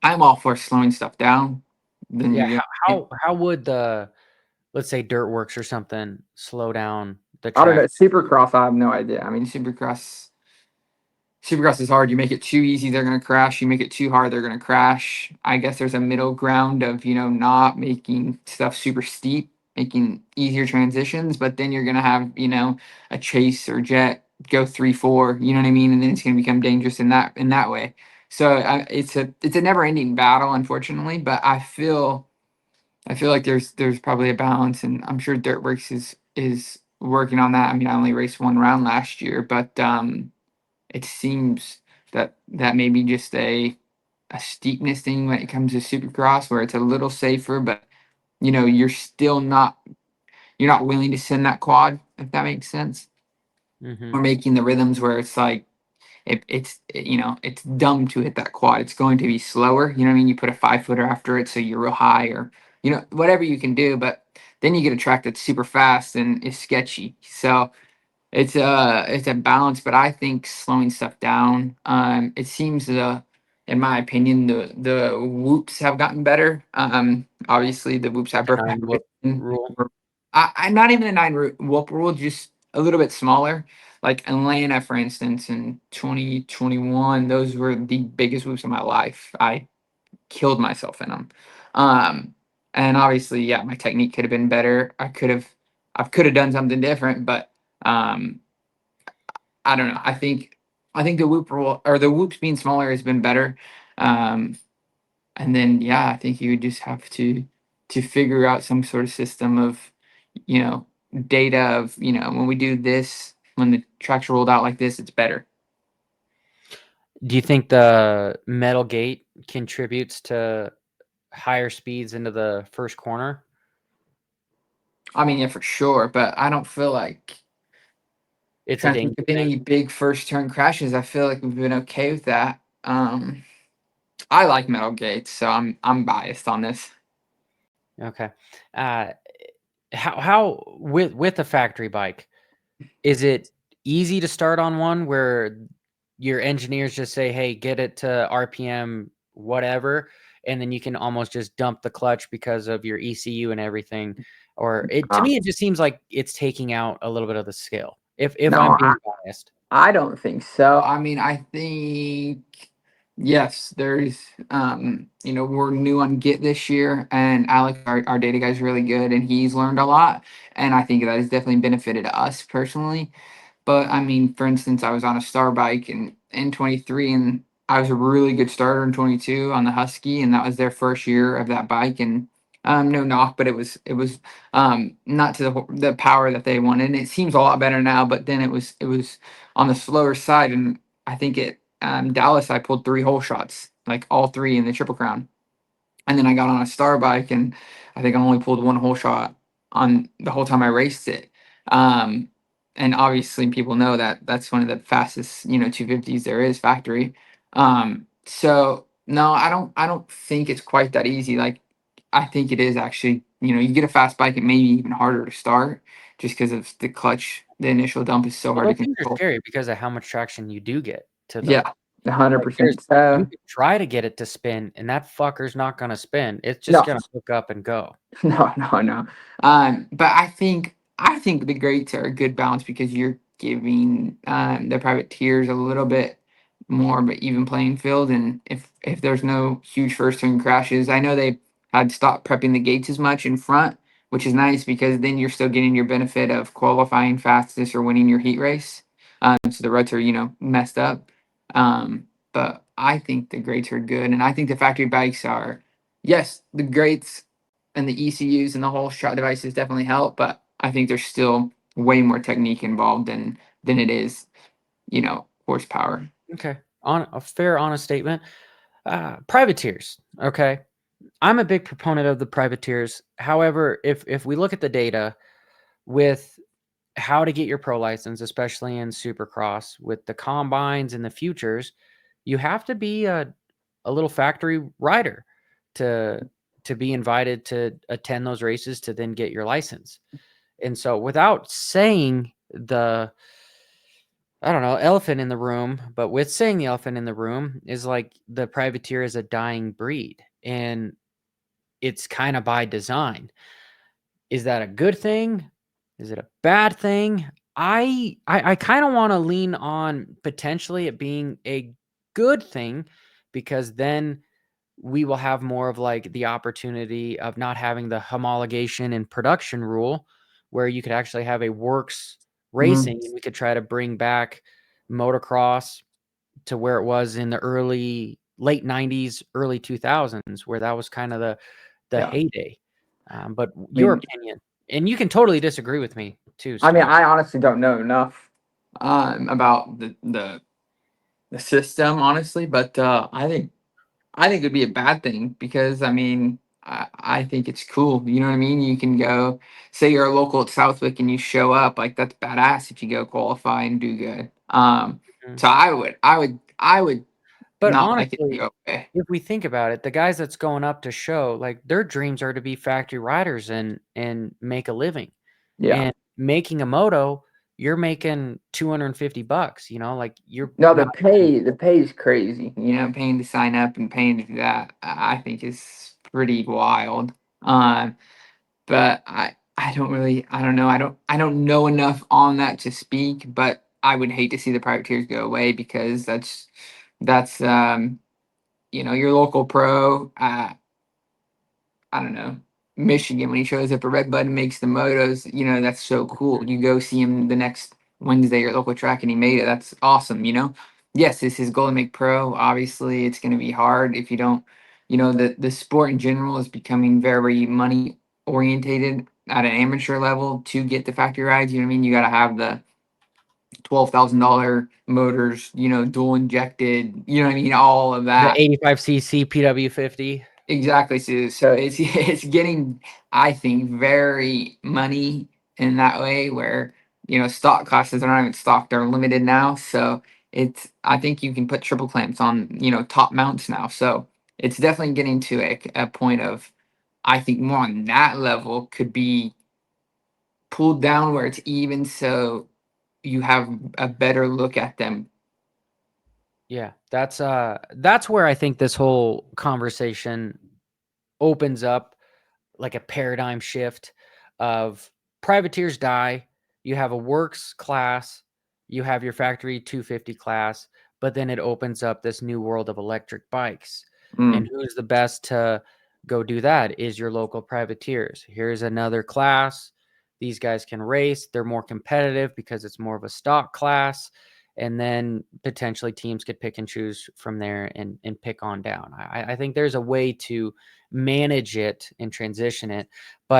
I'm all for slowing stuff down. Then Yeah, you're gonna. how would the, let's say, Dirtworks or something slow down the I don't know. track? Supercross, I have no idea. I mean, Supercross is hard. You make it too easy, they're gonna crash. You make it too hard, they're gonna crash. I guess there's a middle ground of not making stuff super steep, making easier transitions, but then you're gonna have a chase or jet go 3-4. You know what I mean? And then it's gonna become dangerous in that way. So it's a never ending battle, unfortunately. But I feel like there's probably a balance, and I'm sure Dirtworks is working on that. I mean, I only raced one round last year, but it seems that may be just a steepness thing when it comes to Supercross, where it's a little safer, but you're not willing to send that quad, if that makes sense, Hmm. or making the rhythms where it's like it's dumb to hit that quad. It's going to be slower. You know what I mean? You put a 5-footer after it, so you're real high, or whatever you can do, but then you get a track that's super fast and is sketchy. So it's a balance, but I think slowing stuff down. It seems in my opinion, the whoops have gotten better. Obviously the whoops have The 9 whoop been. rule. I'm not even a whoop rule, just a little bit smaller. Like Atlanta, for instance, in 2021, those were the biggest whoops of my life. I killed myself in them. Um, and obviously, yeah, my technique could have been better. I could have done something different, but um, I don't know. I think the whoop rule or the whoops being smaller has been better. Um, and then yeah, I think you would just have to figure out some sort of system of you know data of when we do this, when the tracks are rolled out like this, it's better. Do you think the metal gate contributes to higher speeds into the first corner? I mean, yeah, for sure, but I don't feel like It's a trying to think danger of thing. any big first turn crashes. I feel like we've been okay with that. I like metal gates, so I'm biased on this. Okay. Uh, how with a factory bike, is it easy to start on one where your engineers just say, "Hey, get it to RPM whatever," and then you can almost just dump the clutch because of your ECU and everything? Or to Uh, me, it just seems like it's taking out a little bit of the skill. If no, I'm being biased. I don't think so. I mean, I think yes, there's we're new on Git this year, and Alex, our data guy's really good, and he's learned a lot, and I think that has definitely benefited us personally. But I mean, for instance, I was on a star bike in 23, and I was a really good starter in 22 on the Husky, and that was their first year of that bike. And no knock, but it was not to the power that they wanted. And it seems a lot better now, but then it was on the slower side. And I think at Dallas, I pulled 3 hole shots, like all three in the Triple Crown. And then I got on a star bike, and I think I only pulled 1 hole shot on the whole time I raced it. Um, and obviously, people know that that's one of the fastest 250s there is, factory. So no, I don't think it's quite that easy. Like, I think it is actually. You get a fast bike, it may be even harder to start just because of the clutch. The initial dump is so Well, hard to those things are control. scary because of how much traction you do get to the, Yeah, 100 like, there's, percent. you So could try to get it to spin, and that fucker's not gonna spin. It's just no, gonna hook up and go. no, no, no. But I think the grades are a good balance because you're giving the privateers a little bit more of an even playing field. And if there's no huge first turn crashes, I know they had stopped prepping the gates as much in front, which is nice because then you're still getting your benefit of qualifying fastest or winning your heat race. So the ruts are messed up. But I think the grades are good, and I think the factory bikes are yes, the grades and the ECUs and the whole shot devices definitely help, but I think there's still way more technique involved than it is, horsepower. Okay. On a fair, honest statement. Privateers. Okay. I'm a big proponent of the privateers. However, if we look at the data with how to get your pro license, especially in Supercross, with the combines and the futures, you have to be a little factory rider to be invited to attend those races to then get your license. And so, without saying I don't know, elephant in the room, but with saying the elephant in the room is like the privateer is a dying breed, and it's kind of by design. Is that a good thing? Is it a bad thing? I kind of want to lean on potentially it being a good thing, because then we will have more of like the opportunity of not having the homologation and production rule, where you could actually have a works Mm, racing, and we could try to bring back motocross to where it was in the late 90s, early 2000s, where that was kind of the yeah. heyday. But I your mean, opinion, and you can totally disagree with me too, I mean, Scott. I honestly don't know enough about the system, honestly, but I think it'd be a bad thing because I mean I think it's cool. You know what I mean? You can go say you're a local at Southwick and you show up like that's badass if you go qualify and do good. Mhm. So I would But not like it to honestly, go away. if we think about it, the guys that's going up to show, like their dreams are to be factory riders and make a living. Yeah. And making a moto, you're making $250, like you're No, the not. pay is crazy. You know, paying to sign up and paying to do that, I think is pretty wild. Um, but I don't know. I don't know enough on that to speak, but I would hate to see the privateers go away because that's your local pro. I don't know, Michigan when he shows up at Red Bud and makes the motos, that's so cool. You go see him the next Wednesday at local track and he made it. That's awesome. Yes, this is goal to make pro. Obviously, it's going to be hard if you don't, the sport in general is becoming very money orientated at an amateur level to get the factory rides. You know what I mean? You got to have the $12,000 motors, dual injected, you know what I mean? All of The that. 85cc PW50. Exactly, so it's it's getting, I think, very money in that way where stock classes are not even stock; they're limited now. So I think you can put triple clamps on top mounts now. So it's definitely getting to a point of I think more on that level could be pulled down where it's even, so you have a better look at them. Yeah, that's where I think this whole conversation opens up like a paradigm shift of privateers die, you have a works class, you have your factory 250 class, but then it opens up this new world of electric bikes. And Mm, who's the best to go do that is your local privateers. Here's another class. These guys can race. They're more competitive because it's more of a stock class. And then potentially teams could pick and choose from there and pick on down. I think there's a way to manage it and transition it. But